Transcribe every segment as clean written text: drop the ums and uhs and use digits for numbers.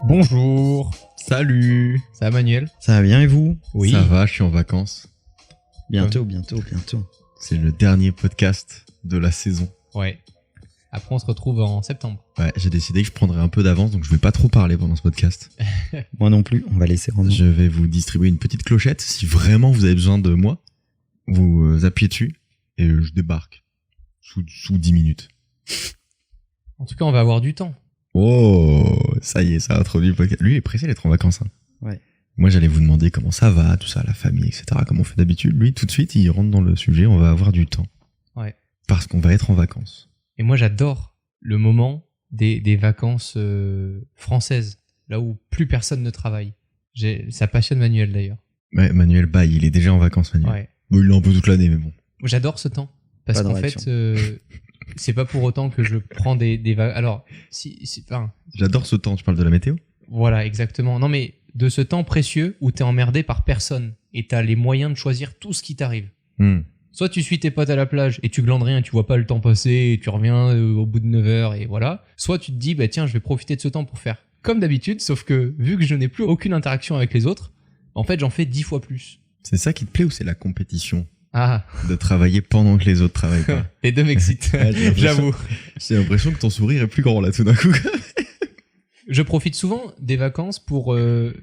Bonjour. Salut. Ça va Manuel? Ça va bien et vous? Oui. Ça va, je suis en vacances. Bientôt. C'est le dernier podcast de la saison. Ouais. Après on se retrouve en septembre. Ouais, j'ai décidé que je prendrais un peu d'avance, donc je vais pas trop parler pendant ce podcast. Moi non plus, on va laisser Romain. Je vais vous distribuer une petite clochette. Si vraiment vous avez besoin de moi, vous appuyez dessus et je débarque sous 10 minutes. En tout cas on va avoir du temps. Oh, ça y est, ça a introduit le podcast. Lui, il est pressé d'être en vacances. Hein. Ouais. Moi, j'allais vous demander comment ça va, tout ça, la famille, etc. Comme on fait d'habitude. Lui, tout de suite, il rentre dans le sujet. On va avoir du temps. Ouais. Parce qu'on va être en vacances. Et moi j'adore le moment des vacances françaises, là où plus personne ne travaille. Ça passionne Manuel d'ailleurs. Ouais, Manuel Baye, il est déjà en vacances, Manuel. Ouais. Bon, il l'a un peu toute l'année, mais bon. Moi, j'adore ce temps. Parce Pas de qu'en réaction. fait, c'est pas pour autant que je prends des vacances. Alors, J'adore ce temps. Tu parles de la météo? voilà, exactement. Non, mais de ce temps précieux où t'es emmerdé par personne et t'as les moyens de choisir tout ce qui t'arrive. Soit tu suis tes potes à la plage et tu glandes rien, tu vois pas le temps passer et tu reviens au bout de 9 heures et voilà. Soit tu te dis, bah tiens, je vais profiter de ce temps pour faire comme d'habitude, sauf que vu que je n'ai plus aucune interaction avec les autres, en fait, j'en fais 10 fois plus. C'est ça qui te plaît ou c'est la compétition Ah, de travailler pendant que les autres travaillent pas? les deux m'excitent, Ouais, j'ai l'impression- j'avoue. J'ai l'impression que ton sourire est plus grand là tout d'un coup. Je profite souvent des vacances pour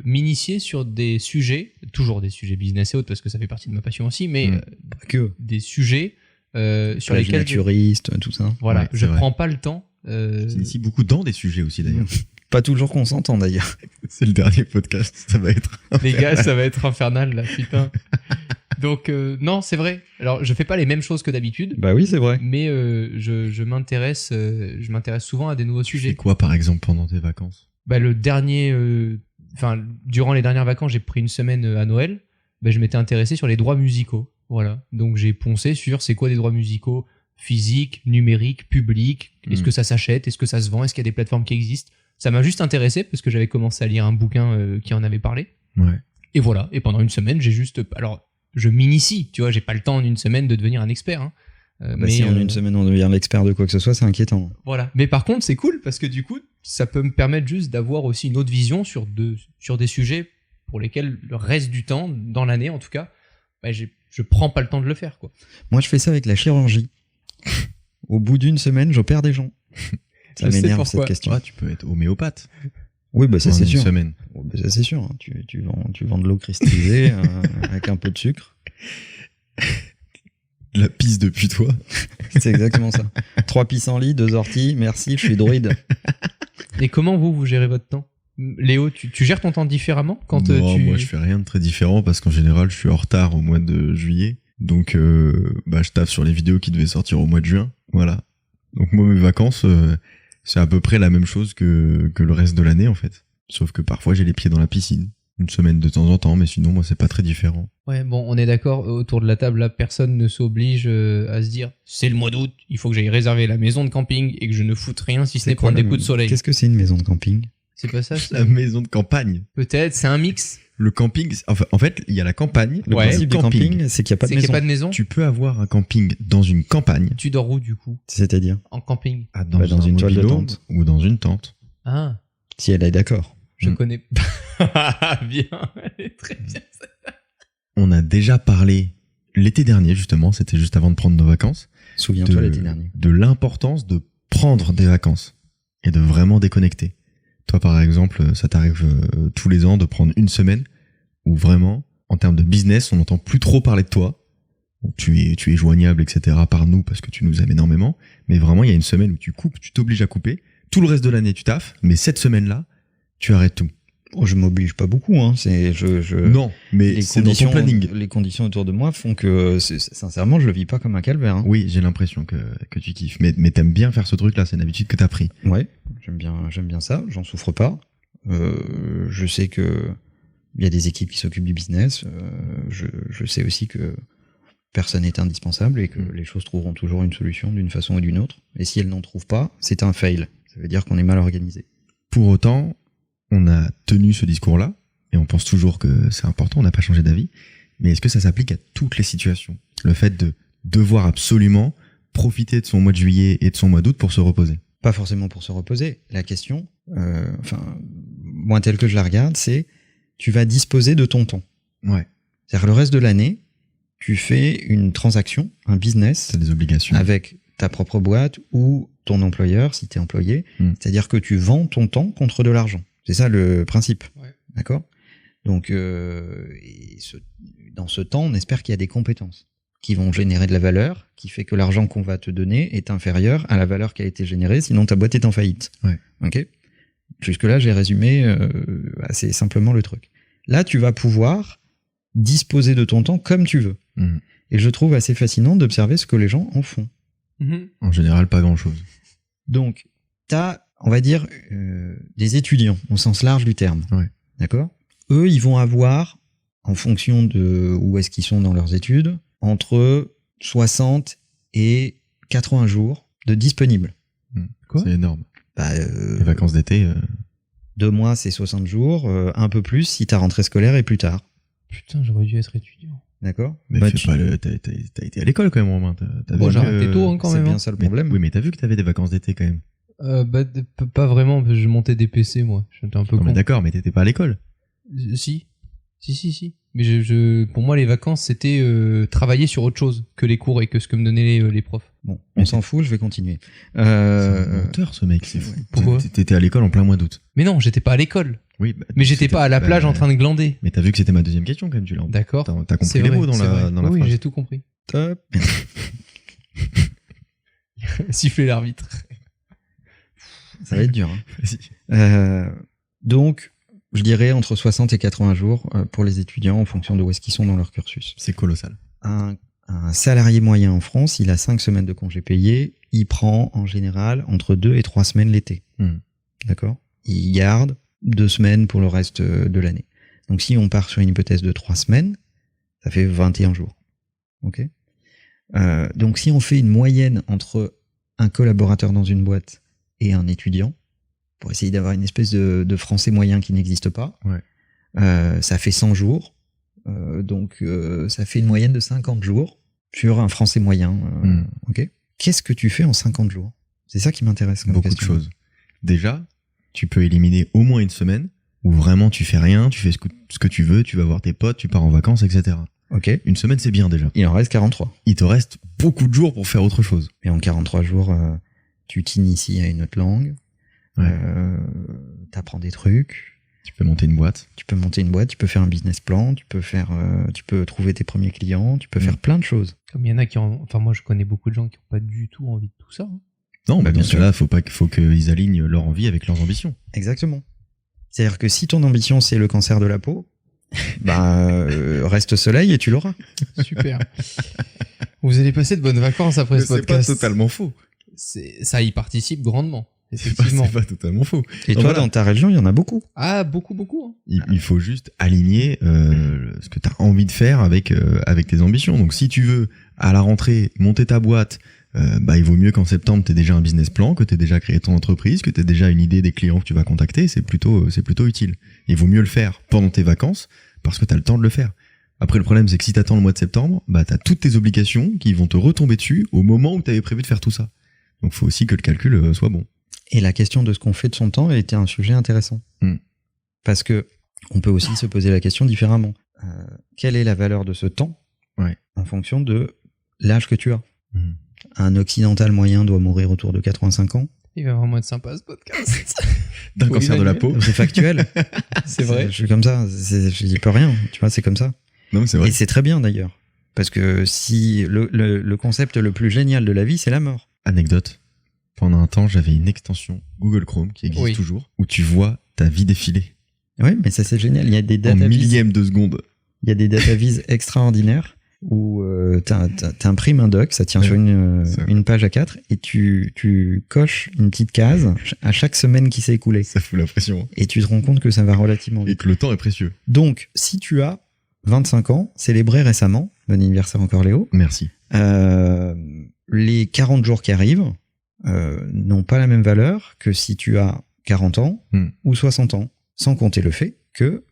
m'initier sur des sujets, toujours des sujets business et autres, parce que ça fait partie de ma passion aussi, mais Pas que. des sujets sur Plage lesquels naturiste, tout ça. voilà, Ouais, c'est je vrai. prends pas le temps. C'est ici beaucoup dans des sujets aussi d'ailleurs. Pas toujours qu'on s'entend d'ailleurs. C'est le dernier podcast, ça va être. Les gars, ça va être infernal là, putain. Donc non, c'est vrai. Alors, je fais pas les mêmes choses que d'habitude, Bah oui, c'est vrai. mais je m'intéresse souvent à des nouveaux Tu fais sujets. quoi par exemple pendant tes vacances? Bah le dernier, durant les dernières vacances, j'ai pris une semaine à Noël. Bah, je m'étais intéressé sur les droits musicaux. Voilà. Donc j'ai poncé sur c'est quoi des droits musicaux physiques, numériques, publics. Est-ce que ça s'achète? Est-ce que ça se vend? Est-ce qu'il y a des plateformes qui existent? Ça m'a juste intéressé parce que j'avais commencé à lire un bouquin qui en avait parlé. Ouais. Et voilà. Et pendant une semaine, j'ai juste. Alors, je m'initie. Tu vois, j'ai pas le temps en une semaine de devenir un expert. Hein. Bah, si en une semaine on devient l'expert de quoi que ce soit, c'est inquiétant. Voilà. Mais par contre, c'est cool parce que du coup, ça peut me permettre juste d'avoir aussi une autre vision sur des sujets pour lesquels le reste du temps, dans l'année en tout cas, bah, je prends pas le temps de le faire, quoi. Moi, je fais ça avec la chirurgie. Au bout d'une semaine, j'opère des gens. Ça Je sais m'énerve pourquoi. cette question. Ouais, tu peux être homéopathe. Oui, bah ça en c'est une sûr. semaine. Oh, bah, ça c'est sûr. Hein. Tu vends de l'eau cristallisée avec un peu de sucre. La pisse depuis toi. C'est exactement ça. 3 pissenlits, 2 orties, merci, je suis droïde. Et comment vous gérez votre temps? Léo, tu gères ton temps différemment quand Non, tu... moi je fais rien de très différent parce qu'en général je suis en retard au mois de juillet. Donc je taffe sur les vidéos qui devaient sortir au mois de juin. Voilà. Donc moi mes vacances c'est à peu près la même chose que le reste de l'année en fait. Sauf que parfois j'ai les pieds dans la piscine. Une semaine de temps en temps, mais sinon moi c'est pas très différent. Ouais, bon, on est d'accord, autour de la table, là, personne ne s'oblige à se dire c'est le mois d'août, il faut que j'aille réserver la maison de camping et que je ne foute rien si ce n'est prendre des coups de soleil. Qu'est-ce que c'est une maison de camping? C'est pas ça, La maison de campagne. peut-être, c'est un mix. Le camping, en fait, il y a la campagne. Le Ouais. principe du camping, c'est qu'il n'y a pas de C'est qu'il n'y maison. a pas de maison. Tu peux avoir un camping dans une campagne. Tu dors où du coup? C'est-à-dire, En camping. Dans Bah, dans un une toile de mobil-home tente. ou dans une tente. Ah, si elle est d'accord. je Mm. connais. Bien, elle est très bien. On a déjà parlé l'été dernier justement, c'était juste avant de prendre nos vacances. Souviens-toi l'été dernier. De l'importance de prendre des vacances et de vraiment déconnecter. Toi, par exemple, ça t'arrive tous les ans de prendre une semaine où vraiment, en termes de business, on n'entend plus trop parler de toi. Bon, tu es joignable, etc. par nous parce que tu nous aimes énormément. Mais vraiment, il y a une semaine où tu coupes, tu t'obliges à couper. Tout le reste de l'année, tu taffes. Mais cette semaine-là, tu arrêtes tout. Oh, je m'oblige pas beaucoup, hein. Non, mais Les c'est dans ton planning. les conditions autour de moi font que, sincèrement, je le vis pas comme un calvaire, hein. Oui, j'ai l'impression que tu kiffes. Mais t'aimes bien faire ce truc-là, c'est une habitude que t'as pris. Ouais, j'aime bien ça, j'en souffre pas. Je sais que il y a des équipes qui s'occupent du business. Je sais aussi que personne n'est indispensable et que les choses trouveront toujours une solution d'une façon ou d'une autre. Et si elles n'en trouvent pas, c'est un fail. Ça veut dire qu'on est mal organisé. Pour autant, on a tenu ce discours-là et on pense toujours que c'est important, on n'a pas changé d'avis. Mais est-ce que ça s'applique à toutes les situations? Le fait de devoir absolument profiter de son mois de juillet et de son mois d'août pour se reposer? Pas forcément pour se reposer. La question, moi tel que je la regarde, c'est tu vas disposer de ton temps. Ouais. C'est-à-dire le reste de l'année, tu fais une transaction, un business. T'as des obligations. Avec ta propre boîte ou ton employeur, si tu es employé. C'est-à-dire que tu vends ton temps contre de l'argent. C'est ça le principe. Ouais. D'accord? Donc, dans ce temps, on espère qu'il y a des compétences qui vont générer de la valeur, qui fait que l'argent qu'on va te donner est inférieur à la valeur qui a été générée, sinon ta boîte est en faillite. Ouais. Ok? Jusque-là, j'ai résumé assez simplement le truc. Là, tu vas pouvoir disposer de ton temps comme tu veux. Et je trouve assez fascinant d'observer ce que les gens en font. En général, pas grand-chose. Donc, t'as, on va dire, des étudiants, au sens large du terme. Ouais. D'accord? Eux, ils vont avoir, en fonction de où est-ce qu'ils sont dans leurs études, entre 60 et 80 jours de disponibles. Quoi? C'est énorme. Les vacances d'été. 2 mois, c'est 60 jours, un peu plus si ta rentrée scolaire est plus tard. Putain, j'aurais dû être étudiant. D'accord? Mais t'as été à l'école quand même, Romain. Bon, j'ai arrêté tôt quand même. C'est bien ça le problème. Oui, mais t'as vu que t'avais des vacances d'été quand même. Pas vraiment, parce que je montais des PC, moi. J'étais un peu con. Mais d'accord, mais t'étais pas à l'école. Si. Mais pour moi, les vacances, c'était travailler sur autre chose que les cours et que ce que me donnaient les profs. Bon, on s'en fout, je vais continuer. C'est un menteur, ce mec, c'est fou. Pourquoi? T'étais à l'école en plein mois d'août. Mais non, j'étais pas à l'école. Oui, mais j'étais pas à la plage en train de glander. Mais t'as vu que c'était ma deuxième question quand même, tu l'as. D'accord. T'as compris les mots dans la phrase. Oui, j'ai tout compris. Top. Siffler l'arbitre. Ça va être dur. Hein. Donc, je dirais entre 60 et 80 jours pour les étudiants en fonction de où est-ce qu'ils sont dans leur cursus. C'est colossal. Un salarié moyen en France, il a 5 semaines de congés payés. Il prend en général entre 2 et 3 semaines l'été. D'accord? Il garde 2 semaines pour le reste de l'année. Donc si on part sur une hypothèse de 3 semaines, ça fait 21 jours. Ok? Donc si on fait une moyenne entre un collaborateur dans une boîte et un étudiant, pour essayer d'avoir une espèce de français moyen qui n'existe pas, ça fait 100 jours. Donc ça fait une moyenne de 50 jours sur un français moyen. Ok? Qu'est-ce que tu fais en 50 jours? C'est ça qui m'intéresse. Beaucoup de choses. Déjà, tu peux éliminer au moins une semaine où vraiment tu fais rien, tu fais ce que tu veux, tu vas voir tes potes, tu pars en vacances, etc. Ok. Une semaine, c'est bien déjà. Il en reste 43. Il te reste beaucoup de jours pour faire autre chose. Et en 43 jours, tu t'inities à une autre langue, t'apprends des trucs. Tu peux monter une boîte. Tu peux faire un business plan, tu peux trouver tes premiers clients, tu peux faire plein de choses. Comme il y en a qui moi je connais beaucoup de gens qui n'ont pas du tout envie de tout ça. Hein. Non, mais dans ce cas-là, faut qu'ils alignent leur envie avec leurs ambitions. Exactement. C'est-à-dire que si ton ambition c'est le cancer de la peau, reste soleil et tu l'auras. Super. Vous allez passer de bonnes vacances après ce podcast. C'est pas totalement faux. Ça y participe grandement. Effectivement. C'est pas totalement faux. Et toi, dans ta région, il y en a beaucoup. Ah, beaucoup. Hein. Il faut juste aligner ce que tu as envie de faire avec tes ambitions. Donc, si tu veux, à la rentrée, monter ta boîte, il vaut mieux qu'en septembre, tu aies déjà un business plan, que tu aies déjà créé ton entreprise, que tu aies déjà une idée des clients que tu vas contacter. C'est plutôt utile. Il vaut mieux le faire pendant tes vacances parce que tu as le temps de le faire. Après, le problème, c'est que si tu attends le mois de septembre, tu as toutes tes obligations qui vont te retomber dessus au moment où tu avais prévu de faire tout ça. Donc, il faut aussi que le calcul soit bon. Et la question de ce qu'on fait de son temps était un sujet intéressant. Parce que on peut aussi se poser la question différemment. Quelle est la valeur de ce temps en fonction de l'âge que tu as? Un occidental moyen doit mourir autour de 85 ans. Il va vraiment être sympa ce podcast. D'un cancer de la peau. C'est factuel. C'est vrai. Je suis comme ça. Je dis pas rien. Tu vois, c'est comme ça. Non, c'est vrai. Et c'est très bien d'ailleurs. Parce que si le concept le plus génial de la vie, c'est la mort. Anecdote. Pendant un temps, j'avais une extension Google Chrome qui existe toujours, où tu vois ta vie défiler. Oui, mais ça c'est génial. Il y a des en millième de seconde. Il y a des datavises extraordinaires. où t'imprimes un doc, ça tient sur une page A4, et tu coches une petite case à chaque semaine qui s'est écoulée. Ça fout la pression. Et tu te rends compte que ça va relativement vite. Et que le temps est précieux. Donc, si tu as 25 ans, célébré récemment, bon anniversaire encore Léo. Merci. Les 40 jours qui arrivent n'ont pas la même valeur que si tu as 40 ans ou 60 ans, sans compter le fait que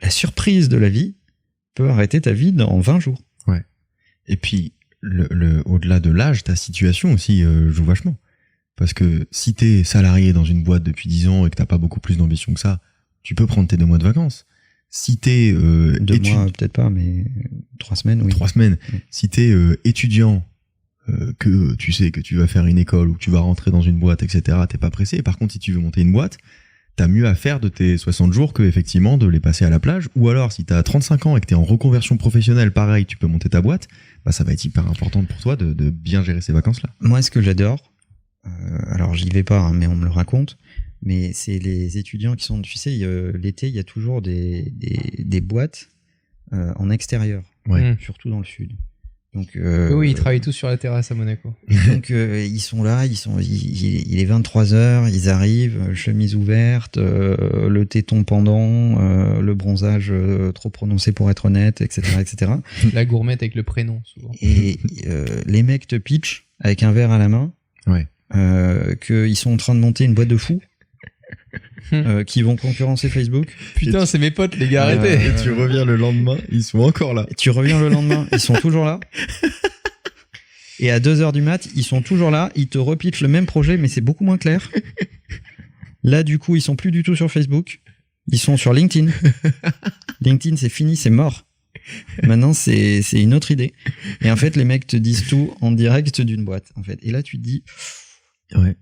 la surprise de la vie peut arrêter ta vie dans 20 jours. Ouais. Et puis, au-delà de l'âge, ta situation aussi joue vachement. Parce que si t'es salarié dans une boîte depuis 10 ans et que t'as pas beaucoup plus d'ambition que ça, tu peux prendre tes 2 mois de vacances. Si t'es 2 mois, peut-être pas, mais 3 semaines, oui. 3 semaines. Si t'es étudiant, que tu sais que tu vas faire une école ou que tu vas rentrer dans une boîte, etc., t'es pas pressé. Par contre, si tu veux monter une boîte, t'as mieux à faire de tes 60 jours que effectivement de les passer à la plage. Ou alors, si t'as 35 ans et que t'es en reconversion professionnelle, pareil, tu peux monter ta boîte, bah ça va être hyper important pour toi de bien gérer ces vacances-là. Moi, ce que j'adore, alors j'y vais pas, hein, mais on me le raconte, mais c'est les étudiants qui sont, tu sais, l'été, il y a toujours des boîtes en extérieur, surtout dans le sud. Donc, oui, ils travaillent tous sur la terrasse à Monaco. Donc ils sont là, il est 23h, ils arrivent, chemise ouverte, le téton pendant, le bronzage trop prononcé pour être honnête, etc., etc. La gourmette avec le prénom, souvent. Et les mecs te pitchent avec un verre à la main, qu'ils sont en train de monter une boîte de fous. Qui vont concurrencer Facebook. Putain, c'est mes potes, les gars, arrêtez. Et tu reviens le lendemain, ils sont encore là. Tu reviens le lendemain, ils sont toujours là. Et à 2h du mat, ils sont toujours là, ils te repitchent le même projet, mais c'est beaucoup moins clair. Là, du coup, ils sont plus du tout sur Facebook. Ils sont sur LinkedIn. LinkedIn, c'est fini, c'est mort. Maintenant, c'est une autre idée. Et en fait, les mecs te disent tout en direct d'une boîte, en fait. Et là, tu te dis... Ouais.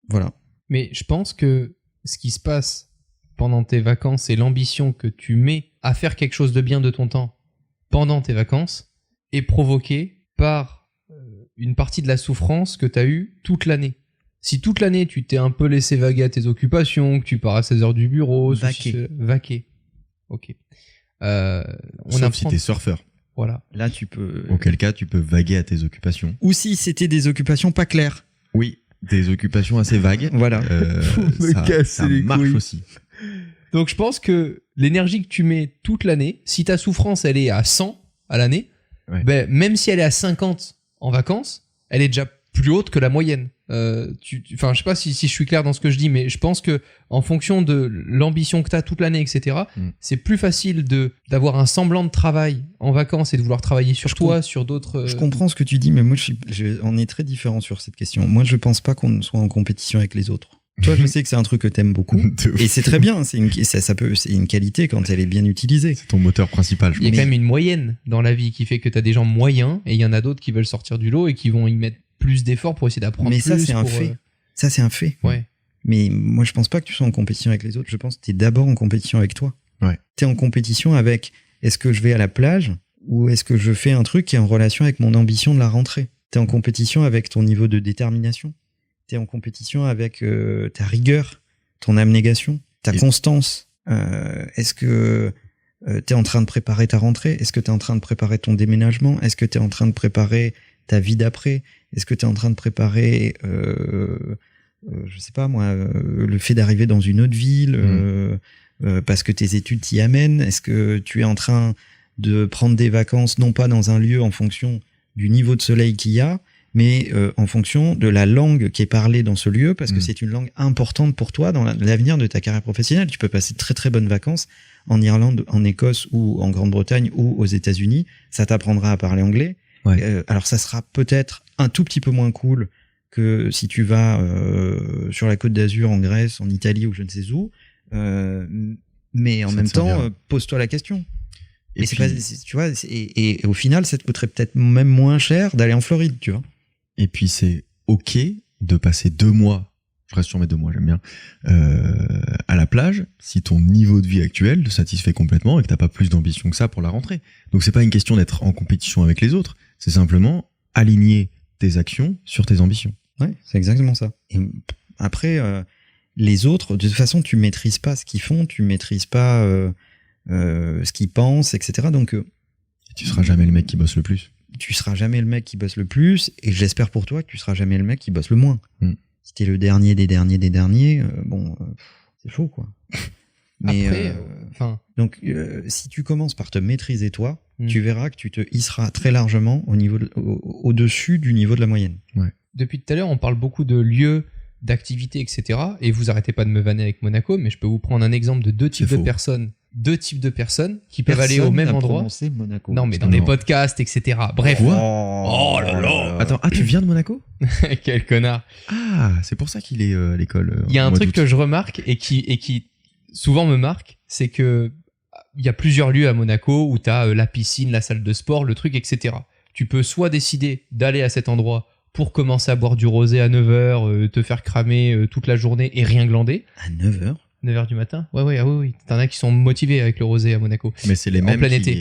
Voilà. Mais je pense que ce qui se passe pendant tes vacances et l'ambition que tu mets à faire quelque chose de bien de ton temps pendant tes vacances est provoquée par une partie de la souffrance que tu as eue toute l'année. Si toute l'année tu t'es un peu laissé vaguer à tes occupations, que tu pars à 16h du bureau, vaquer. Ok. Sauf si t'es surfeur. Voilà. Là, tu peux... Auquel cas, tu peux vaguer à tes occupations. Ou si c'était des occupations pas claires. Oui. Des occupations assez vagues. Voilà. Ça marche aussi. Donc je pense que l'énergie que tu mets toute l'année, si ta souffrance elle est à 100 à l'année, ben, même si elle est à 50 en vacances, elle est déjà plus haute que la moyenne. Enfin, je sais pas si je suis clair dans ce que je dis, mais je pense que en fonction de l'ambition que tu as toute l'année, etc., c'est plus facile d'avoir un semblant de travail en vacances et de vouloir travailler sur sur d'autres... Je comprends ce que tu dis, mais moi, on est très différents sur cette question. Moi, je pense pas qu'on soit en compétition avec les autres. Toi, je sais que c'est un truc que t'aimes beaucoup. Et c'est très bien. C'est une qualité quand elle est bien utilisée. C'est ton moteur principal. Il y a quand même une moyenne dans la vie qui fait que t'as des gens moyens et il y en a d'autres qui veulent sortir du lot et qui vont y mettre plus d'efforts pour essayer d'apprendre plus. Mais ça, c'est un fait. Ça, c'est un fait. Ouais. Mais moi, je pense pas que tu sois en compétition avec les autres. Je pense que t'es d'abord en compétition avec toi. Ouais. T'es en compétition avec est-ce que je vais à la plage ou est-ce que je fais un truc qui est en relation avec mon ambition de la rentrée. T'es en compétition avec ton niveau de détermination. T'es en compétition avec ta rigueur, ton abnégation, ta constance. Est-ce que t'es en train de préparer ta rentrée? Est-ce que t'es en train de préparer ton déménagement? Est-ce que t'es en train de préparer ta vie d'après? Est-ce que tu es en train de préparer, je sais pas moi, le fait d'arriver dans une autre ville parce que tes études t'y amènent? Est-ce que tu es en train de prendre des vacances, non pas dans un lieu en fonction du niveau de soleil qu'il y a, mais en fonction de la langue qui est parlée dans ce lieu, parce que c'est une langue importante pour toi dans l'avenir de ta carrière professionnelle. Tu peux passer de très très bonnes vacances en Irlande, en Écosse ou en Grande-Bretagne ou aux États-Unis. Ça t'apprendra à parler anglais. Ouais. Alors ça sera peut-être un tout petit peu moins cool que si tu vas sur la Côte d'Azur, en Grèce, en Italie ou je ne sais où, mais en même temps, pose-toi la question. Et c'est pas, tu vois, et au final, ça te coûterait peut-être même moins cher d'aller en Floride, tu vois. Et puis c'est ok de passer 2 mois, je reste sur mes 2 mois, j'aime bien, à la plage, si ton niveau de vie actuel te satisfait complètement et que t'as pas plus d'ambition que ça pour la rentrée. Donc c'est pas une question d'être en compétition avec les autres, c'est simplement aligner tes actions sur tes ambitions. Ouais, c'est exactement ça. Et après, les autres, de toute façon, tu maîtrises pas ce qu'ils font, tu maîtrises pas ce qu'ils pensent, etc. Donc Et tu seras jamais le mec qui bosse le plus. Tu seras jamais le mec qui bosse le plus, et j'espère pour toi que tu seras jamais le mec qui bosse le moins. Si t'es le dernier des derniers, c'est faux, quoi. Mais après, donc, si tu commences par te maîtriser toi, tu verras que tu te hisseras très largement au-dessus du niveau de la moyenne. Ouais. Depuis tout à l'heure, on parle beaucoup de lieux, d'activités, etc. Et vous arrêtez pas de me vanner avec Monaco, mais je peux vous prendre un exemple de deux types de personnes qui peuvent aller au même endroit. Monaco. Non, mais dans les podcasts, etc. Bref. Oh là là. Attends, tu viens de Monaco? Quel connard. Ah, c'est pour ça qu'il est à l'école. Il y a un truc que je remarque et qui souvent me marque, c'est que il y a plusieurs lieux à Monaco où tu as la piscine, la salle de sport, le truc, etc. Tu peux soit décider d'aller à cet endroit pour commencer à boire du rosé à 9h, te faire cramer toute la journée et rien glander. À 9h 9h du matin? Ouais. Oui. T'en as qui sont motivés avec le rosé à Monaco. Mais c'est les mêmes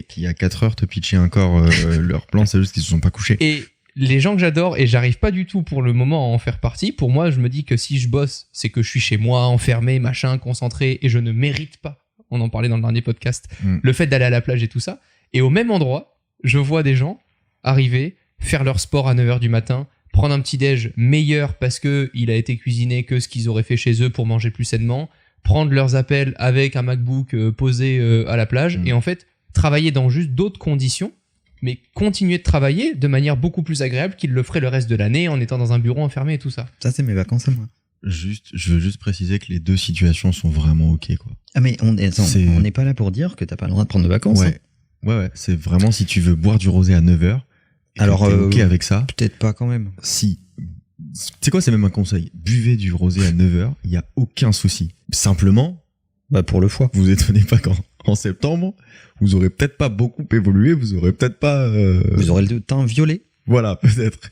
qui à 4h te pitchaient encore leur plan, c'est juste qu'ils se sont pas couchés. Et les gens que j'adore, et j'arrive pas du tout pour le moment à en faire partie, pour moi, je me dis que si je bosse, c'est que je suis chez moi, enfermé, machin, concentré, et je ne mérite pas, on en parlait dans le dernier podcast, le fait d'aller à la plage et tout ça. Et au même endroit, je vois des gens arriver, faire leur sport à 9h du matin, prendre un petit déj meilleur parce que il a été cuisiné que ce qu'ils auraient fait chez eux pour manger plus sainement, prendre leurs appels avec un MacBook posé à la plage, et en fait, travailler dans juste d'autres conditions, mais continuer de travailler de manière beaucoup plus agréable qu'il le ferait le reste de l'année en étant dans un bureau enfermé et tout ça. Ça, c'est mes vacances à moi. Je veux juste préciser que les deux situations sont vraiment ok, quoi. Ah, mais on n'est pas là pour dire que t'as pas le droit de prendre de vacances. Ouais. Ouais. C'est vraiment si tu veux boire du rosé à 9h. Alors, t'es ok avec ça? Peut-être pas quand même. Si. C'est quoi, c'est même un conseil. Buvez du rosé à 9h, il y a aucun souci. Simplement. Pour le foie. Vous étonnez pas qu'en septembre, vous aurez peut-être pas beaucoup évolué, vous aurez peut-être pas... Vous aurez le teint violet. Voilà, peut-être.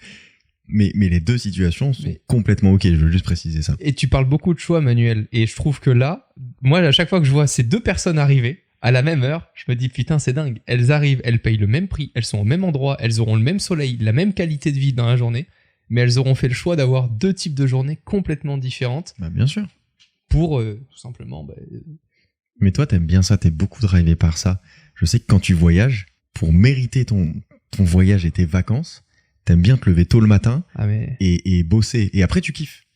Mais les deux situations sont complètement ok, je veux juste préciser ça. Et tu parles beaucoup de choix, Manuel, et je trouve que là, moi, à chaque fois que je vois ces deux personnes arriver, à la même heure, je me dis putain, c'est dingue. Elles arrivent, elles payent le même prix, elles sont au même endroit, elles auront le même soleil, la même qualité de vie dans la journée, mais elles auront fait le choix d'avoir deux types de journées complètement différentes. Bien sûr. Pour tout simplement... Mais toi, t'aimes bien ça, t'es beaucoup drivé par ça. Je sais que quand tu voyages, pour mériter ton voyage et tes vacances, t'aimes bien te lever tôt le matin et bosser. Et après, tu kiffes.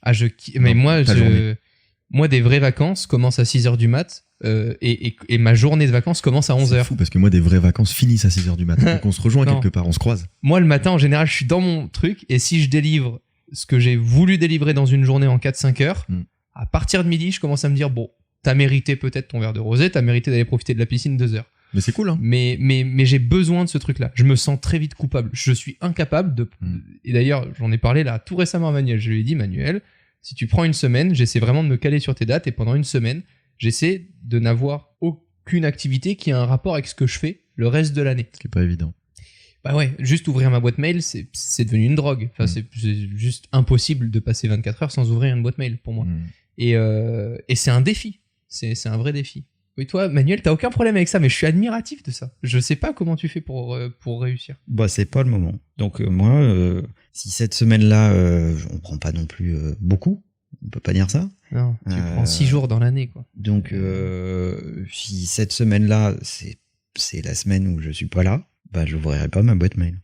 Mais moi, des vraies vacances commencent à 6h du mat et ma journée de vacances commence à 11h. C'est fou parce que moi, des vraies vacances finissent à 6h du matin. Donc on se rejoint quelque part, on se croise. Moi, le matin, en général, je suis dans mon truc et si je délivre ce que j'ai voulu délivrer dans une journée en 4-5 heures, à partir de midi, je commence à me dire, bon, t'as mérité peut-être ton verre de rosé, t'as mérité d'aller profiter de la piscine 2 heures. Mais c'est cool, hein. Mais j'ai besoin de ce truc-là. Je me sens très vite coupable. Je suis incapable de... Et d'ailleurs, j'en ai parlé là tout récemment à Manuel. Je lui ai dit, Manuel, si tu prends une semaine, j'essaie vraiment de me caler sur tes dates et pendant une semaine, j'essaie de n'avoir aucune activité qui a un rapport avec ce que je fais le reste de l'année. Ce qui est pas évident. Bah ouais, juste ouvrir ma boîte mail, c'est devenu une drogue. Enfin, c'est juste impossible de passer 24 heures sans ouvrir une boîte mail pour moi. Et c'est un défi. C'est un vrai défi. Oui, toi, Manuel, t'as aucun problème avec ça, mais je suis admiratif de ça. Je sais pas comment tu fais pour réussir. C'est pas le moment. Donc moi, si cette semaine-là, on prend pas non plus beaucoup, on peut pas dire ça. Non, tu prends 6 jours dans l'année, quoi. Donc si cette semaine-là, c'est la semaine où je suis pas là, j'ouvrirai pas ma boîte mail.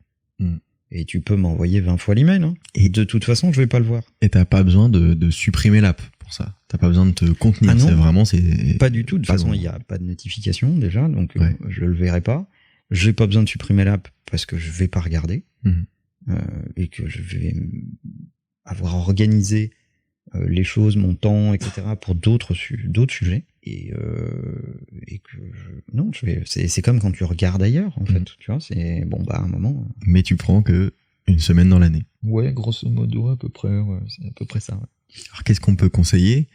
Et tu peux m'envoyer 20 fois l'email, hein. Et de toute façon, je vais pas le voir. Et t'as pas besoin de supprimer l'app pour ça. T'as pas besoin de te contenir. Ah non, c'est vraiment, pas du tout. De toute façon, il y a pas de notification déjà, donc je le verrai pas. J'ai pas besoin de supprimer l'app parce que je vais pas regarder et que je vais avoir organisé les choses, mon temps, etc. pour d'autres sujets et que c'est comme quand tu regardes ailleurs en fait. Tu vois, c'est à un moment. Mais tu prends que une semaine dans l'année. Ouais, grosso modo à peu près. Ouais, c'est à peu près ça. Ouais. Alors qu'est-ce qu'on peut conseiller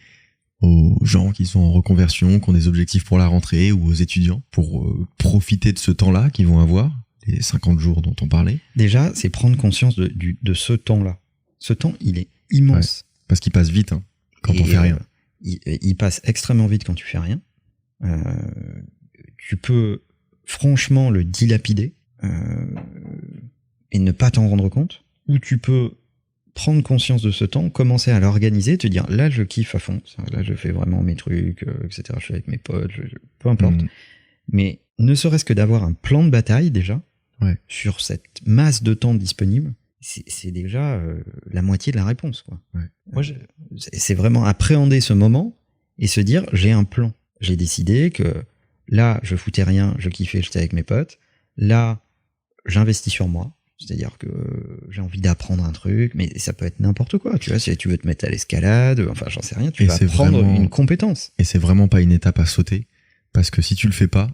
aux gens qui sont en reconversion, qui ont des objectifs pour la rentrée, ou aux étudiants pour profiter de ce temps-là qu'ils vont avoir, les 50 jours dont on parlait? Déjà, c'est prendre conscience de ce temps-là. Ce temps, il est immense. Ouais, parce qu'il passe vite quand on fait rien. Il passe extrêmement vite quand tu fais rien. Tu peux franchement le dilapider et ne pas t'en rendre compte, ou tu peux prendre conscience de ce temps, commencer à l'organiser, te dire là je kiffe à fond, là je fais vraiment mes trucs, etc. Je suis avec mes potes, peu importe. Mais ne serait-ce que d'avoir un plan de bataille déjà, sur cette masse de temps disponible, c'est déjà la moitié de la réponse, quoi. Moi, c'est vraiment appréhender ce moment et se dire, j'ai un plan. J'ai décidé que là, je foutais rien, je kiffais, j'étais avec mes potes. Là, j'investis sur moi. C'est-à-dire que j'ai envie d'apprendre un truc, mais ça peut être n'importe quoi. Tu vois, si tu veux te mettre à l'escalade, enfin, j'en sais rien, tu vas apprendre une compétence. Et c'est vraiment pas une étape à sauter, parce que si tu le fais pas,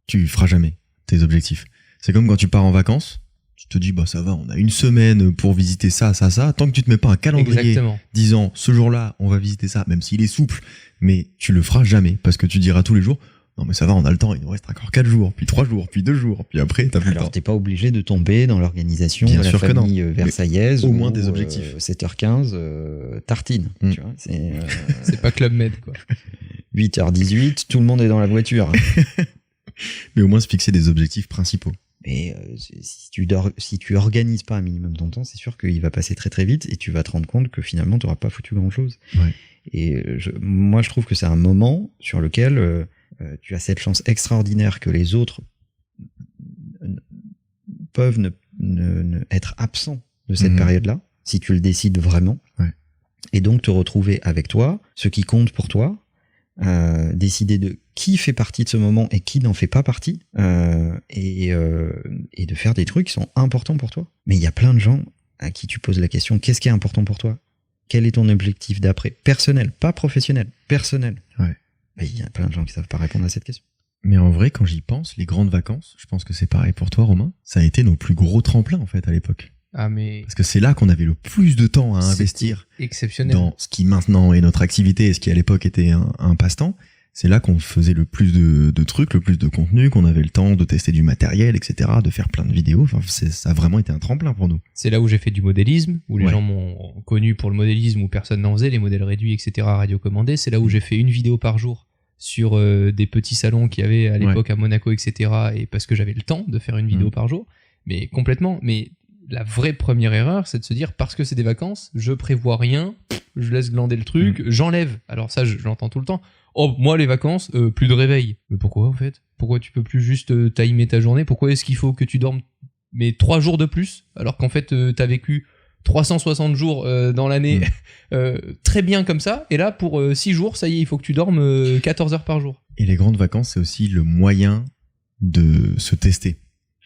tu feras jamais tes objectifs. C'est comme quand tu pars en vacances, tu te dis, bah ça va, on a une semaine pour visiter ça, tant que tu te mets pas un calendrier disant, ce jour-là, on va visiter ça, même s'il est souple, mais tu le feras jamais, parce que tu diras tous les jours, non mais ça va, on a le temps, il nous reste encore 4 jours, puis 3 jours, puis 2 jours, puis après t'as plus le temps. Alors t'es pas obligé de tomber dans l'organisation de la famille versaillaise, au moins des objectifs. 7h15, tartine, tu vois, c'est pas Club Med, quoi. 8h18, tout le monde est dans la voiture. Mais au moins se fixer des objectifs principaux. Mais si tu organises pas un minimum ton temps, c'est sûr qu'il va passer très très vite et tu vas te rendre compte que finalement tu n'auras pas foutu grand chose. Et moi je trouve que c'est un moment sur lequel tu as cette chance extraordinaire que les autres peuvent ne être absents de cette période-là, si tu le décides vraiment. Et donc te retrouver avec toi, ce qui compte pour toi, décider de qui fait partie de ce moment et qui n'en fait pas partie, et de faire des trucs qui sont importants pour toi. Mais il y a plein de gens à qui tu poses la question, qu'est-ce qui est important pour toi? Quel est ton objectif d'après? Personnel, pas professionnel, personnel. Mais il y a plein de gens qui savent pas répondre à cette question. Mais en vrai, quand j'y pense, les grandes vacances, je pense que c'est pareil pour toi, Romain, ça a été nos plus gros tremplins en fait à l'époque. Parce que c'est là qu'on avait le plus de temps à investir dans ce qui maintenant est notre activité et ce qui à l'époque était un passe-temps. C'est là qu'on faisait le plus de trucs, le plus de contenu, qu'on avait le temps de tester du matériel, etc., de faire plein de vidéos. Enfin, ça a vraiment été un tremplin pour nous. C'est là où j'ai fait du modélisme, où les gens m'ont connu pour le modélisme, où personne n'en faisait, les modèles réduits, etc., radiocommandés. C'est là où j'ai fait une vidéo par jour sur des petits salons qu'il y avait à l'époque à Monaco, etc., et parce que j'avais le temps de faire une vidéo par jour. Mais complètement. Mais la vraie première erreur, c'est de se dire, parce que c'est des vacances, je prévois rien, je laisse glander le truc, j'enlève. Alors ça, je l'entends tout le temps. Oh, moi, les vacances, plus de réveil. Mais pourquoi, en fait? Pourquoi tu peux plus juste timer ta journée? Pourquoi est-ce qu'il faut que tu dormes 3 jours de plus? Alors qu'en fait, t'as vécu 360 jours dans l'année très bien comme ça. Et là, pour 6 jours, ça y est, il faut que tu dormes 14 heures par jour. Et les grandes vacances, c'est aussi le moyen de se tester.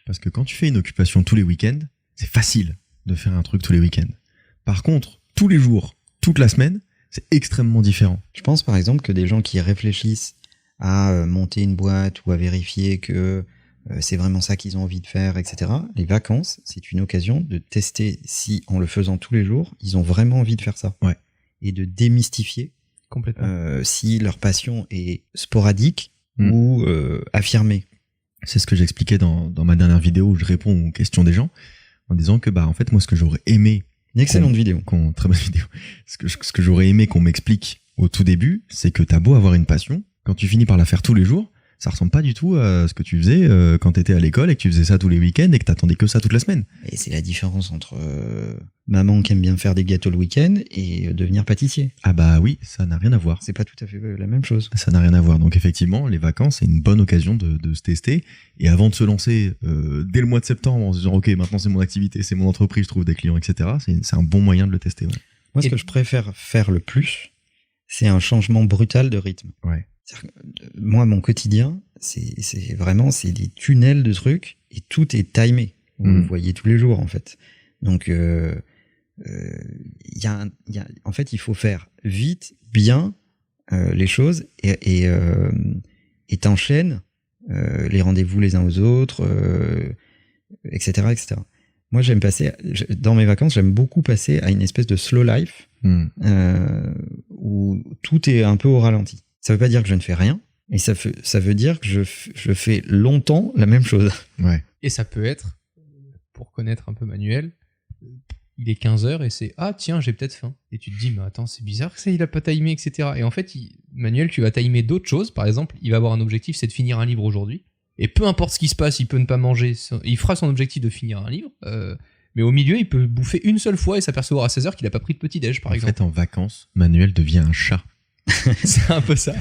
Parce que quand tu fais une occupation tous les week-ends, c'est facile de faire un truc tous les week-ends. Par contre, tous les jours, toute la semaine, c'est extrêmement différent. Je pense par exemple que des gens qui réfléchissent à monter une boîte ou à vérifier que c'est vraiment ça qu'ils ont envie de faire, etc. Les vacances, c'est une occasion de tester si, en le faisant tous les jours, ils ont vraiment envie de faire ça. Et de démystifier complètement si leur passion est sporadique ou affirmée. C'est ce que j'expliquais dans ma dernière vidéo où je réponds aux questions des gens en disant que en fait moi ce que j'aurais aimé, une excellente vidéo, très bonne vidéo, ce que j'aurais aimé qu'on m'explique au tout début, c'est que t'as beau avoir une passion, quand tu finis par la faire tous les jours, ça ressemble pas du tout à ce que tu faisais quand t'étais à l'école et que tu faisais ça tous les week-ends et que t'attendais que ça toute la semaine. Et c'est la différence entre maman qui aime bien faire des gâteaux le week-end et devenir pâtissier. Ah bah oui, ça n'a rien à voir. C'est pas tout à fait la même chose. Ça n'a rien à voir. Donc effectivement, les vacances, c'est une bonne occasion de se tester. Et avant de se lancer dès le mois de septembre en se disant ok, maintenant c'est mon activité, c'est mon entreprise, je trouve des clients, etc. C'est un bon moyen de le tester. Moi, ce que je préfère faire le plus, c'est un changement brutal de rythme. Moi, mon quotidien, c'est vraiment des tunnels de trucs et tout est timé. Vous le voyez tous les jours, en fait. Donc, en fait, il faut faire vite, bien les choses et t'enchaînes les rendez-vous les uns aux autres, etc., etc. Moi, dans mes vacances, j'aime beaucoup passer à une espèce de slow life où tout est un peu au ralenti. Ça veut pas dire que je ne fais rien, mais ça veut dire que je fais longtemps la même chose. Et ça peut être, pour connaître un peu Manuel, il est 15h et c'est « Ah tiens, j'ai peut-être faim ». Et tu te dis « Mais attends, c'est bizarre que ça, il a pas timé, etc. » Et en fait, Manuel, tu vas timer d'autres choses. Par exemple, il va avoir un objectif, c'est de finir un livre aujourd'hui. Et peu importe ce qui se passe, il peut ne pas manger. Il fera son objectif de finir un livre. Mais au milieu, il peut bouffer une seule fois et s'apercevoir à 16h qu'il a pas pris de petit-déj, par exemple. En fait, en vacances, Manuel devient un chat. C'est un peu ça.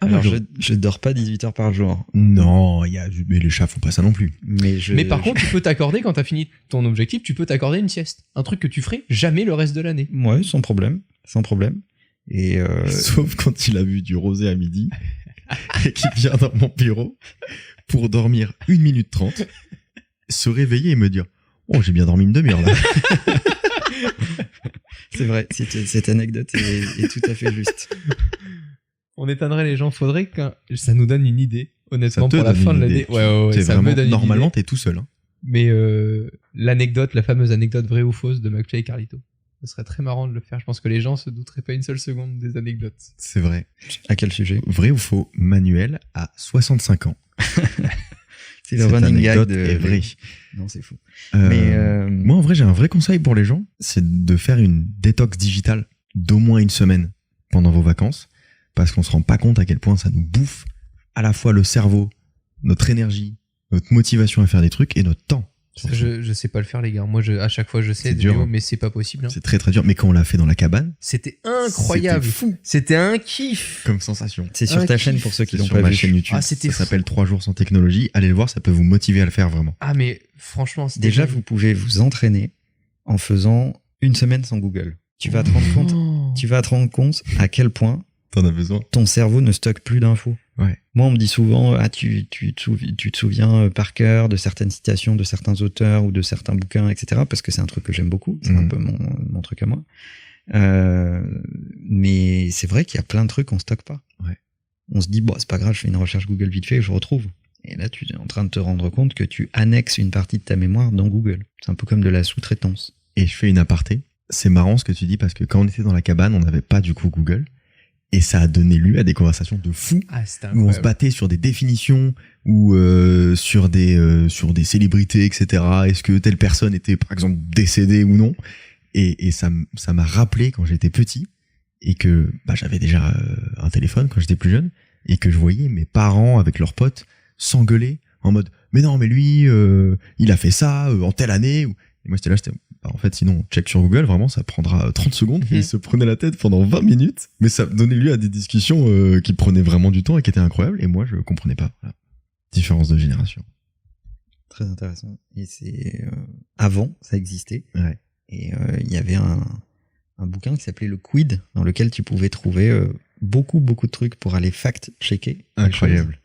Ah Alors, je dors pas 18 heures par jour. Non, mais les chats font pas ça non plus. Mais par contre, tu peux t'accorder, quand t'as fini ton objectif, tu peux t'accorder une sieste. Un truc que tu ferais jamais le reste de l'année. Ouais, sans problème. Et Sauf quand il a bu du rosé à midi et qu'il vient dans mon bureau pour dormir 1 minute 30, se réveiller et me dire « Oh, j'ai bien dormi une demi-heure là !» C'est vrai, cette anecdote est tout à fait juste. On éteindrait les gens, faudrait que ça nous donne une idée, honnêtement, pour la fin de l'année. Ouais, c'est ça vraiment, me donne normalement, une idée. t'es tout seul. Hein. Mais l'anecdote, la fameuse anecdote vraie ou fausse de McFly et Carlito. Ce serait très marrant de le faire. Je pense que les gens se douteraient pas une seule seconde des anecdotes. C'est vrai. À quel sujet ? Vrai ou faux, Manuel a 65 ans. C'est le running gag est vrai. Non, c'est fou. Moi, en vrai, j'ai un vrai conseil pour les gens. C'est de faire une détox digitale d'au moins 1 semaine pendant vos vacances. Parce qu'on se rend pas compte à quel point ça nous bouffe à la fois le cerveau, notre énergie, notre motivation à faire des trucs et notre temps. Je sais pas le faire, les gars. Moi, à chaque fois, je sais, dur, mais c'est pas possible. Hein. C'est très très dur. Mais quand on l'a fait dans la cabane, c'était incroyable. C'était fou. C'était un kiff. Comme sensation. C'est sur ta chaîne pour ceux qui l'ont pas vu. Sur ma chaîne YouTube. Ah, c'était ça s'appelle 3 jours sans technologie. Allez le voir, ça peut vous motiver à le faire vraiment. Ah, mais franchement, déjà, vous pouvez vous entraîner en faisant 1 semaine sans Google. Tu vas te rendre compte à quel point t'en as besoin. Ton cerveau ne stocke plus d'infos. Ouais. Moi, on me dit souvent, tu te souviens par cœur de certaines citations de certains auteurs ou de certains bouquins, etc. Parce que c'est un truc que j'aime beaucoup. C'est un peu mon truc à moi. Mais c'est vrai qu'il y a plein de trucs qu'on stocke pas. Ouais. On se dit, bon, c'est pas grave, je fais une recherche Google vite fait et je retrouve. Et là, tu es en train de te rendre compte que tu annexes une partie de ta mémoire dans Google. C'est un peu comme de la sous-traitance. Et je fais une aparté. C'est marrant ce que tu dis parce que quand on était dans la cabane, on n'avait pas du coup Google. Et ça a donné lieu à des conversations de fous où on se battait sur des définitions ou sur des célébrités, etc. Est-ce que telle personne était par exemple décédée ou non ? Et ça m'a rappelé quand j'étais petit et que j'avais déjà un téléphone quand j'étais plus jeune et que je voyais mes parents avec leurs potes s'engueuler en mode mais non mais lui il a fait ça en telle année. Et moi j'étais là, en fait, sinon, check sur Google, vraiment, ça prendra 30 secondes. Et ils se prenaient la tête pendant 20 minutes. Mais ça donnait lieu à des discussions qui prenaient vraiment du temps et qui étaient incroyables. Et moi, je comprenais pas. Voilà. Différence de génération. Très intéressant. Et c'est... avant, ça existait. Ouais. Et il y avait un bouquin qui s'appelait Le Quid, dans lequel tu pouvais trouver beaucoup de trucs pour aller fact-checker. Incroyable.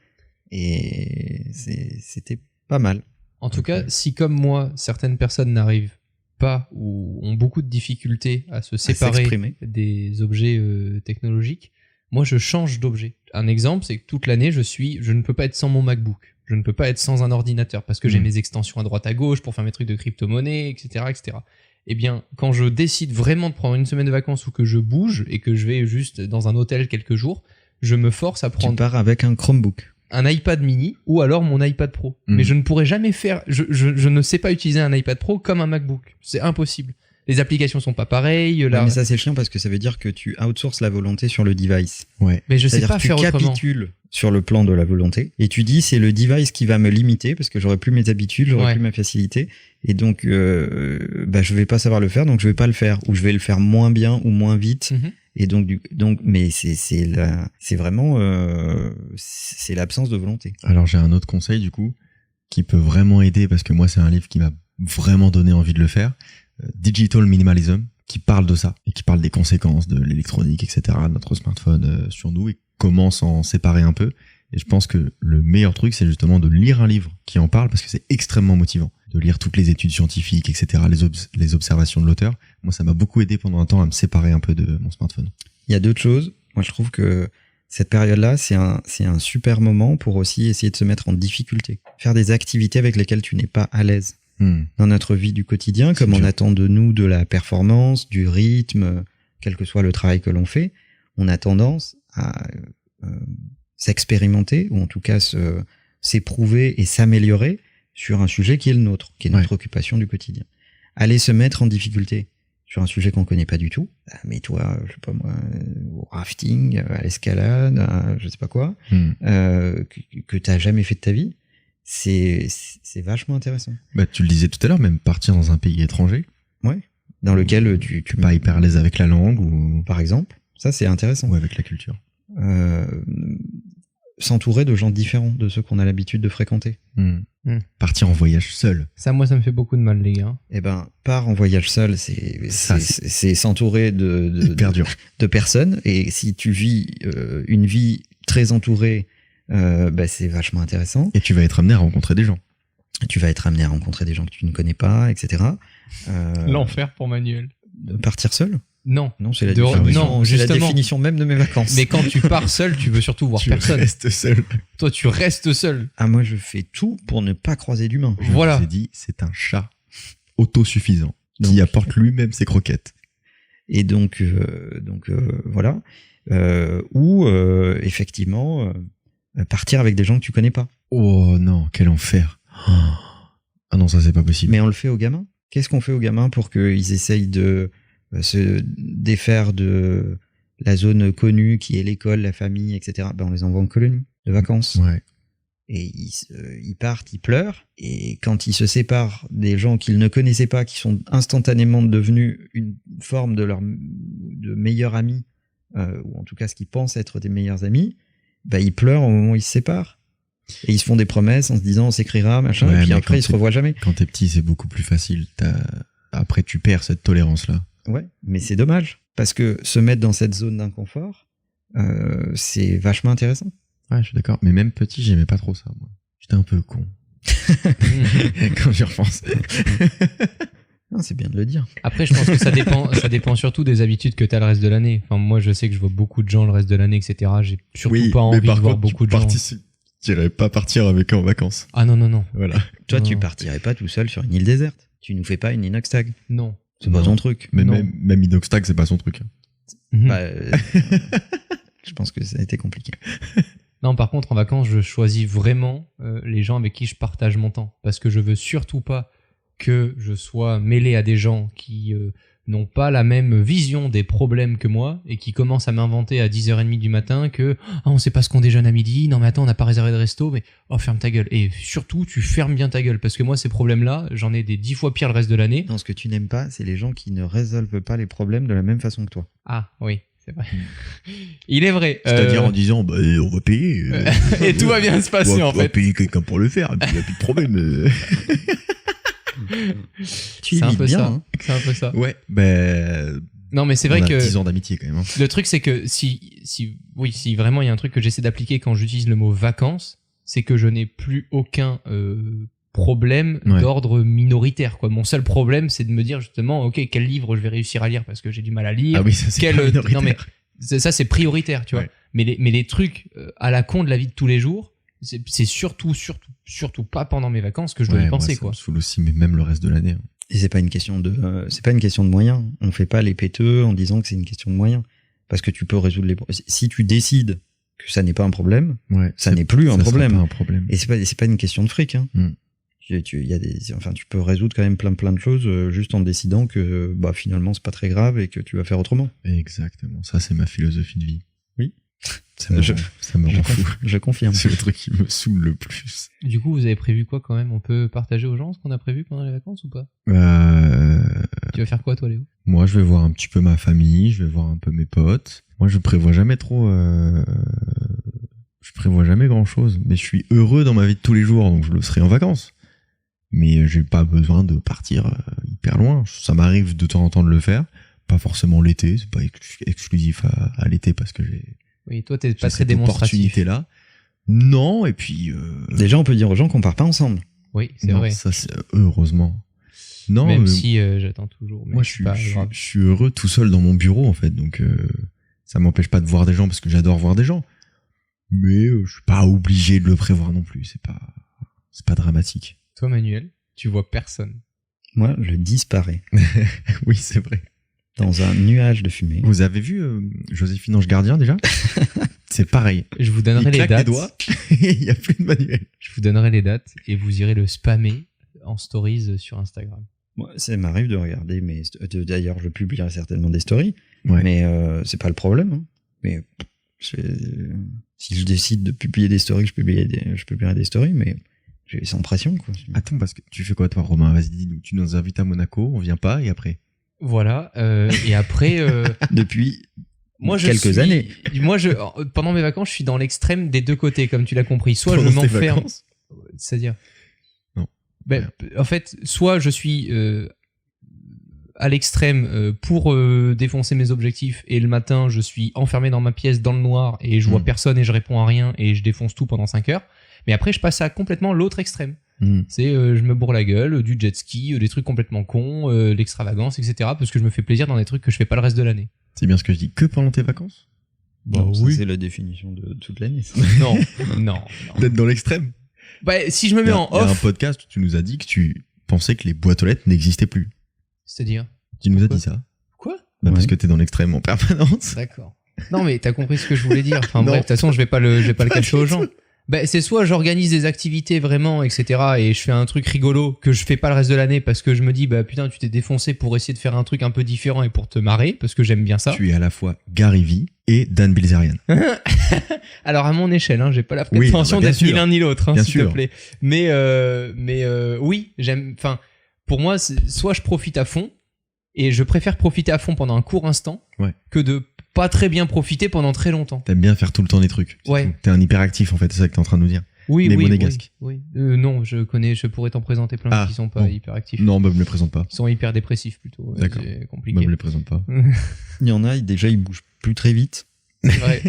Et c'était pas mal. En tout cas, si comme moi, certaines personnes n'arrivent pas ou ont beaucoup de difficultés à se séparer des objets technologiques, moi je change d'objet. Un exemple, c'est que toute l'année, je ne peux pas être sans mon MacBook. Je ne peux pas être sans un ordinateur parce que j'ai mes extensions à droite à gauche pour faire mes trucs de crypto-monnaie, etc., etc. Eh bien, quand je décide vraiment de prendre 1 semaine de vacances ou que je bouge et que je vais juste dans un hôtel quelques jours, je me force à prendre... Tu pars avec un Chromebook. Un iPad mini ou alors mon iPad Pro. Mais je ne pourrais jamais faire... Je ne sais pas utiliser un iPad Pro comme un MacBook. C'est impossible. Les applications sont pas pareilles. Mais ça, c'est chiant parce que ça veut dire que tu outsources la volonté sur le device. Ouais. Mais je sais pas faire autrement. Tu capitules sur le plan de la volonté et tu dis c'est le device qui va me limiter parce que j'aurai plus mes habitudes, j'aurai plus ma facilité et donc je vais pas savoir le faire, donc je vais pas le faire ou je vais le faire moins bien ou moins vite. Et donc mais c'est vraiment c'est l'absence de volonté. Alors j'ai un autre conseil du coup qui peut vraiment aider parce que moi c'est un livre qui m'a vraiment donné envie de le faire. Digital Minimalism, qui parle de ça et qui parle des conséquences de l'électronique, etc., de notre smartphone sur nous et comment s'en séparer un peu. Et je pense que le meilleur truc, c'est justement de lire un livre qui en parle parce que c'est extrêmement motivant. De lire toutes les études scientifiques, etc., les observations de l'auteur. Moi, ça m'a beaucoup aidé pendant un temps à me séparer un peu de mon smartphone. Il y a d'autres choses. Moi, je trouve que cette période-là, c'est un super moment pour aussi essayer de se mettre en difficulté. Faire des activités avec lesquelles tu n'es pas à l'aise. Dans notre vie du quotidien, comme on attend de nous de la performance, du rythme, quel que soit le travail que l'on fait, on a tendance à s'expérimenter, ou en tout cas s'éprouver et s'améliorer sur un sujet qui est le nôtre, qui est notre occupation du quotidien. Aller se mettre en difficulté sur un sujet qu'on connaît pas du tout, mets-toi, je sais pas moi, au rafting, à l'escalade, je sais pas quoi, que t'as jamais fait de ta vie, c'est vachement intéressant. Tu le disais tout à l'heure, même partir dans un pays étranger. Ouais. Dans lequel tu pas hyper à l'aise avec la langue ou par exemple. Ça, c'est intéressant. Ou avec la culture. s'entourer de gens différents de ceux qu'on a l'habitude de fréquenter. Partir en voyage seul. Ça, moi, ça me fait beaucoup de mal, les gars. Eh ben, part en voyage seul, c'est s'entourer de personnes. Et si tu vis une vie très entourée, c'est vachement intéressant. Et tu vas être amené à rencontrer des gens. Tu vas être amené à rencontrer des gens que tu ne connais pas, etc. L'enfer pour Manuel. Partir seul ? Non, c'est la définition même de mes vacances. Mais quand tu pars seul, tu veux surtout voir personne. Tu restes seul. Toi, tu restes seul. Ah, moi, je fais tout pour ne pas croiser d'humains. Voilà. Je vous ai dit, c'est un chat autosuffisant qui apporte lui-même ses croquettes. Et donc voilà. Ou effectivement, partir avec des gens que tu connais pas. Oh non, quel enfer. Ah non, ça c'est pas possible. Mais on le fait aux gamins. Qu'est-ce qu'on fait aux gamins pour qu'ils essayent de se défaire de la zone connue qui est l'école, la famille, etc. On les envoie en colonie de vacances. Ouais. Et ils partent, ils pleurent. Et quand ils se séparent des gens qu'ils ne connaissaient pas, qui sont instantanément devenus une forme de meilleurs amis, ou en tout cas ce qu'ils pensent être des meilleurs amis, ils pleurent au moment où ils se séparent. Et ils se font des promesses en se disant on s'écrira, machin, et puis après ils se revoient jamais. Quand t'es petit, c'est beaucoup plus facile. Après, tu perds cette tolérance-là. Ouais, mais c'est dommage. Parce que se mettre dans cette zone d'inconfort, c'est vachement intéressant. Ouais, je suis d'accord. Mais même petit, j'aimais pas trop ça, moi. J'étais un peu con. Quand j'y repense. Non, c'est bien de le dire. Après, je pense que ça dépend surtout des habitudes que t'as le reste de l'année. Enfin, moi, je sais que je vois beaucoup de gens le reste de l'année, etc. J'ai surtout pas envie de voir beaucoup de gens. Tu n'irais pas partir avec eux en vacances. Ah non. Voilà. Toi, tu partirais pas tout seul sur une île déserte. Tu nous fais pas une inox-tag. Non. C'est pas ton truc. Mais même inox-tag, c'est pas son truc. Je pense que ça a été compliqué. Non, par contre, en vacances, je choisis vraiment les gens avec qui je partage mon temps. Parce que je veux surtout pas que je sois mêlé à des gens qui n'ont pas la même vision des problèmes que moi et qui commencent à m'inventer à 10h30 du matin que on sait pas ce qu'on déjeune à midi, non mais attends, on n'a pas réservé de resto, mais ferme ta gueule. Et surtout, tu fermes bien ta gueule parce que moi, ces problèmes-là, j'en ai des 10 fois pire le reste de l'année. Non, ce que tu n'aimes pas, c'est les gens qui ne résolvent pas les problèmes de la même façon que toi. Ah oui. C'est vrai. Il est vrai. C'est-à-dire en disant, on va payer. Et tout va bien se passer, en fait. On va payer quelqu'un pour le faire, et puis il n'y a plus de problème. Tu imites bien. Ça. Hein. C'est un peu ça. Ouais, non, mais c'est vrai que. 10 ans d'amitié quand même. Hein. Le truc, c'est que si vraiment il y a un truc que j'essaie d'appliquer quand j'utilise le mot vacances, c'est que je n'ai plus aucun problème d'ordre minoritaire, quoi. Mon seul problème, c'est de me dire justement, ok, quel livre je vais réussir à lire parce que j'ai du mal à lire. Ah oui, ça c'est minoritaire. Non mais ça c'est prioritaire, tu vois. Mais les trucs à la con de la vie de tous les jours, c'est surtout pas pendant mes vacances que je dois y penser, quoi. Ça me saoule aussi, mais même le reste de l'année. Hein. Et c'est pas une question de moyens. On fait pas les péteux en disant que c'est une question de moyens, parce que tu peux résoudre les problèmes. Si tu décides que ça n'est pas un problème, ça n'est plus un problème. Pas un problème. Et c'est pas une question de fric. Hein. Tu peux résoudre quand même plein de choses juste en décidant que finalement c'est pas très grave et que tu vas faire autrement. Exactement. Ça c'est ma philosophie de vie. Oui. Ça me rend fou. Je confirme. C'est le truc qui me saoule le plus. Du coup, vous avez prévu quoi quand même? On peut partager aux gens ce qu'on a prévu pendant les vacances ou pas? Tu vas faire quoi toi, Léo? Moi, je vais voir un petit peu ma famille, je vais voir un peu mes potes. Moi, je prévois jamais trop. Je prévois jamais grand chose, mais je suis heureux dans ma vie de tous les jours, donc je le serai en vacances. Mais j'ai pas besoin de partir hyper loin. Ça m'arrive de temps en temps de le faire, pas forcément l'été. C'est pas exclusif à l'été parce que j'ai. Oui, toi, t'es pas très démonstratif. Là. Non, et puis. Déjà, on peut dire aux gens qu'on part pas ensemble. Oui, c'est vrai. Ça, c'est heureusement. Non, même si j'attends toujours. Mais moi, je suis heureux tout seul dans mon bureau, en fait. Donc, ça m'empêche pas de voir des gens parce que j'adore voir des gens. Mais je suis pas obligé de le prévoir non plus. C'est pas dramatique. Toi, Manuel, tu vois personne. Moi, je disparais. Oui, c'est vrai. Dans un nuage de fumée. Vous avez vu Joséphine Ange Gardien déjà? C'est pareil. Je vous donnerai les dates. Les doigts, il n'y a plus de Manuel. Je vous donnerai les dates et vous irez le spammer en stories sur Instagram. Moi, ça m'arrive de regarder, mais d'ailleurs, je publierai certainement des stories. Ouais. Mais c'est pas le problème. Hein. Mais si je décide de publier des stories, je publierai des stories, mais sans pression, quoi. Attends, parce que tu fais quoi, toi, Romain? Vas-y, dis-nous. Tu nous invites à Monaco, on vient pas, et après? Voilà. Et après. Depuis quelques années. Pendant mes vacances, je suis dans l'extrême des deux côtés, comme tu l'as compris. Soit je m'enferme, c'est-à-dire. Non. En fait, soit je suis à l'extrême pour défoncer mes objectifs et le matin, je suis enfermé dans ma pièce dans le noir et je vois personne et je réponds à rien et je défonce tout pendant 5 heures. Mais après, je passe à complètement l'autre extrême. C'est je me bourre la gueule, du jet ski, des trucs complètement cons, l'extravagance, etc. Parce que je me fais plaisir dans des trucs que je fais pas le reste de l'année. C'est bien ce que je dis. Que pendant tes vacances? Oui. C'est la définition de toute l'année. Non. D'être dans l'extrême. Si je me mets en off. Il y a un podcast où tu nous as dit que tu pensais que les boîtes aux lettres n'existaient plus. C'est-à-dire? Tu nous as dit ça. Quoi? Parce que t'es dans l'extrême en permanence. D'accord. Non, mais t'as compris ce que je voulais dire. Enfin bref, de toute façon, je vais pas le cacher aux gens. C'est soit j'organise des activités vraiment, etc. et je fais un truc rigolo que je fais pas le reste de l'année parce que je me dis, putain, tu t'es défoncé pour essayer de faire un truc un peu différent et pour te marrer parce que j'aime bien ça. Tu es à la fois Gary Vee et Dan Bilzerian. Alors, à mon échelle, j'ai pas la prétention d'être ni l'un ni l'autre, s'il te plaît. Mais oui, j'aime, pour moi, soit je profite à fond et je préfère profiter à fond pendant un court instant que de pas très bien profiter pendant très longtemps. T'aimes bien faire tout le temps des trucs. Ouais. T'es un hyperactif en fait, c'est ça que t'es en train de nous dire. Oui, les oui, monégasques. Oui. Non, je pourrais t'en présenter plein qui sont pas hyperactifs. Non, me les présente pas. Ils sont hyper dépressifs plutôt. D'accord. C'est compliqué. Me les présente pas. Il y en a, déjà ils bougent plus très vite. Ouais.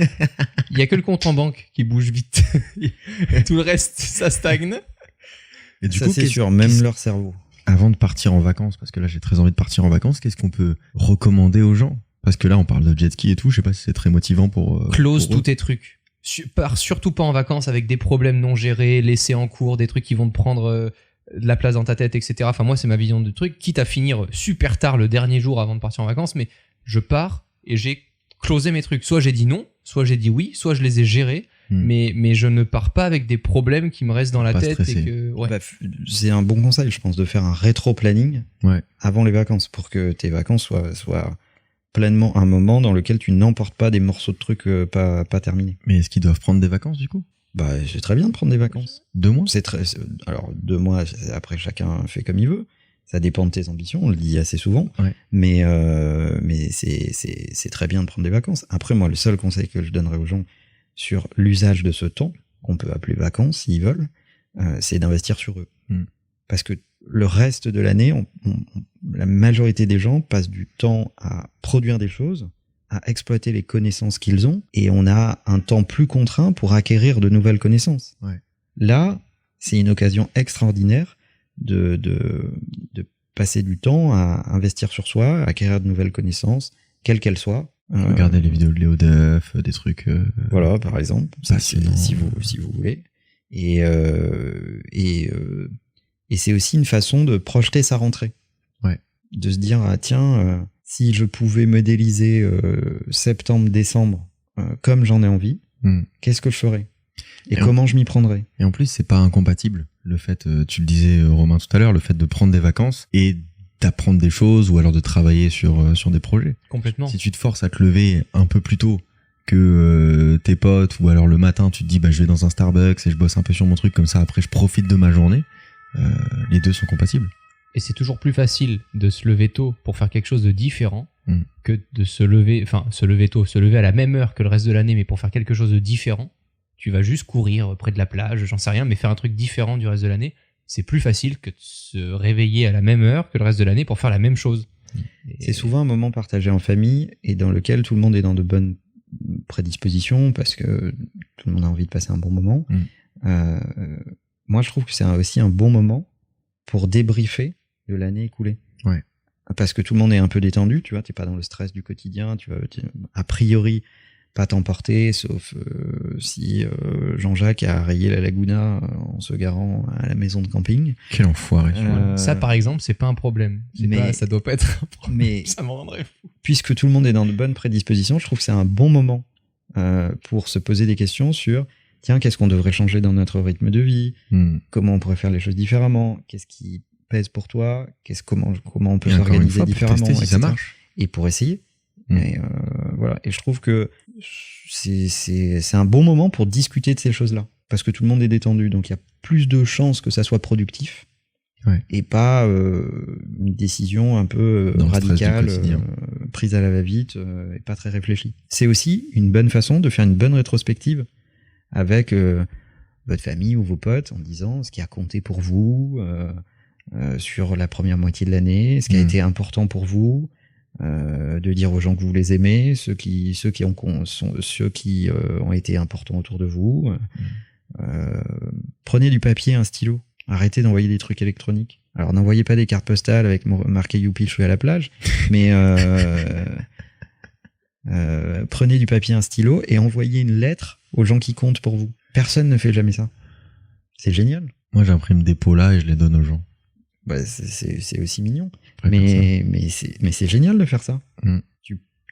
Il y a que le compte en banque qui bouge vite. Tout le reste, ça stagne. Et du coup, c'est sûr, même leur cerveau. Avant de partir en vacances, parce que là j'ai très envie de partir en vacances, qu'est-ce qu'on peut recommander aux gens? Parce que là on parle de jet ski et tout, je sais pas si c'est très motivant pour... Close tous tes trucs. Pars surtout pas en vacances avec des problèmes non gérés, laissés en cours, des trucs qui vont te prendre de la place dans ta tête, etc. Enfin moi c'est ma vision de truc, quitte à finir super tard le dernier jour avant de partir en vacances, mais je pars et j'ai closé mes trucs. Soit j'ai dit non, soit j'ai dit oui, soit je les ai gérés. Mais je ne pars pas avec des problèmes qui me restent dans la tête. Et que, c'est un bon conseil, je pense, de faire un rétro-planning avant les vacances pour que tes vacances soient pleinement un moment dans lequel tu n'emportes pas des morceaux de trucs pas terminés. Mais est-ce qu'ils doivent prendre des vacances du coup? C'est très bien de prendre des vacances. 2 mois? Alors 2 mois, après chacun fait comme il veut. Ça dépend de tes ambitions, on le dit assez souvent. Mais c'est très bien de prendre des vacances. Après, moi, le seul conseil que je donnerais aux gens sur l'usage de ce temps, qu'on peut appeler vacances s'ils veulent, c'est d'investir sur eux. Parce que le reste de l'année, la majorité des gens passent du temps à produire des choses, à exploiter les connaissances qu'ils ont, et on a un temps plus contraint pour acquérir de nouvelles connaissances. Là, c'est une occasion extraordinaire de passer du temps à investir sur soi, à acquérir de nouvelles connaissances, quelles qu'elles soient. Regarder les vidéos de Léo Duff, des trucs... Voilà, par exemple, ça, si vous voulez. Et c'est aussi une façon de projeter sa rentrée. De se dire, si je pouvais modéliser septembre-décembre comme j'en ai envie, qu'est-ce que je ferais? Et comment je m'y prendrais? Et en plus, c'est pas incompatible. Le fait, tu le disais Romain tout à l'heure, le fait de prendre des vacances et d'apprendre des choses ou alors de travailler sur des projets. Complètement. Si tu te forces à te lever un peu plus tôt que tes potes ou alors le matin tu te dis je vais dans un Starbucks et je bosse un peu sur mon truc comme ça après je profite de ma journée, les deux sont compatibles. Et c'est toujours plus facile de se lever tôt pour faire quelque chose de différent que de se lever tôt, se lever à la même heure que le reste de l'année mais pour faire quelque chose de différent. Tu vas juste courir près de la plage, j'en sais rien, mais faire un truc différent du reste de l'année, c'est plus facile que de se réveiller à la même heure que le reste de l'année pour faire la même chose. C'est souvent un moment partagé en famille et dans lequel tout le monde est dans de bonnes prédispositions parce que tout le monde a envie de passer un bon moment. Moi, je trouve que c'est aussi un bon moment pour débriefer de l'année écoulée. Parce que tout le monde est un peu détendu, tu vois, t'es pas dans le stress du quotidien, tu vas a priori pas t'emporter, sauf si Jean-Jacques a rayé la Laguna en se garant à la maison de camping. Quel enfoiré. Ça, par exemple, c'est pas un problème. Ça doit pas être un problème. Mais ça me rendrait fou. Puisque tout le monde est dans de bonnes prédispositions, je trouve que c'est un bon moment pour se poser des questions sur qu'est-ce qu'on devrait changer dans notre rythme de vie, comment on pourrait faire les choses différemment, qu'est-ce qui pèse pour toi, comment on peut s'organiser différemment, pour tester si ça marche. Et pour essayer. Et voilà. Et je trouve que c'est un bon moment pour discuter de ces choses-là. Parce que tout le monde est détendu. Donc il y a plus de chances que ça soit productif. et pas une décision un peu radicale, prise à la va-vite et pas très réfléchie. C'est aussi une bonne façon de faire une bonne rétrospective avec votre famille ou vos potes en disant ce qui a compté pour vous sur la première moitié de l'année, ce qui a été important pour vous, de dire aux gens que vous les aimez, ceux qui ont été importants autour de vous. Prenez du papier, un stylo. Arrêtez d'envoyer des trucs électroniques. Alors n'envoyez pas des cartes postales avec marqué Youpi, je suis à la plage, mais prenez du papier, un stylo et envoyez une lettre aux gens qui comptent pour vous. Personne ne fait jamais ça. C'est génial. Moi, j'imprime des polas et je les donne aux gens. Bah, c'est aussi mignon. Mais c'est génial de faire ça.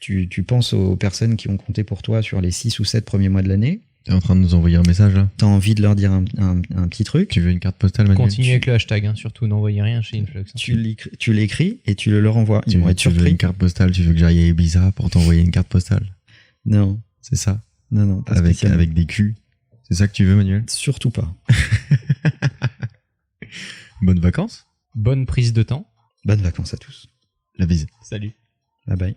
Tu penses aux personnes qui ont compté pour toi sur les 6 ou 7 premiers mois de l'année. T'es en train de nous envoyer un message là? T'as envie de leur dire un petit truc. Tu veux une carte postale, Manuel? Continue avec le hashtag, hein, surtout n'envoyez rien chez Influx. Tu l'écris et tu le leur envoies. Ils vont être surpris. Tu veux une carte postale? Tu veux que j'aille à Ibiza pour t'envoyer une carte postale? Non. C'est ça? Non, pas avec des culs. C'est ça que tu veux, Manuel? Surtout pas. Bonnes vacances. Bonne prise de temps. Bonnes vacances à tous. La bise. Salut. Bye bye.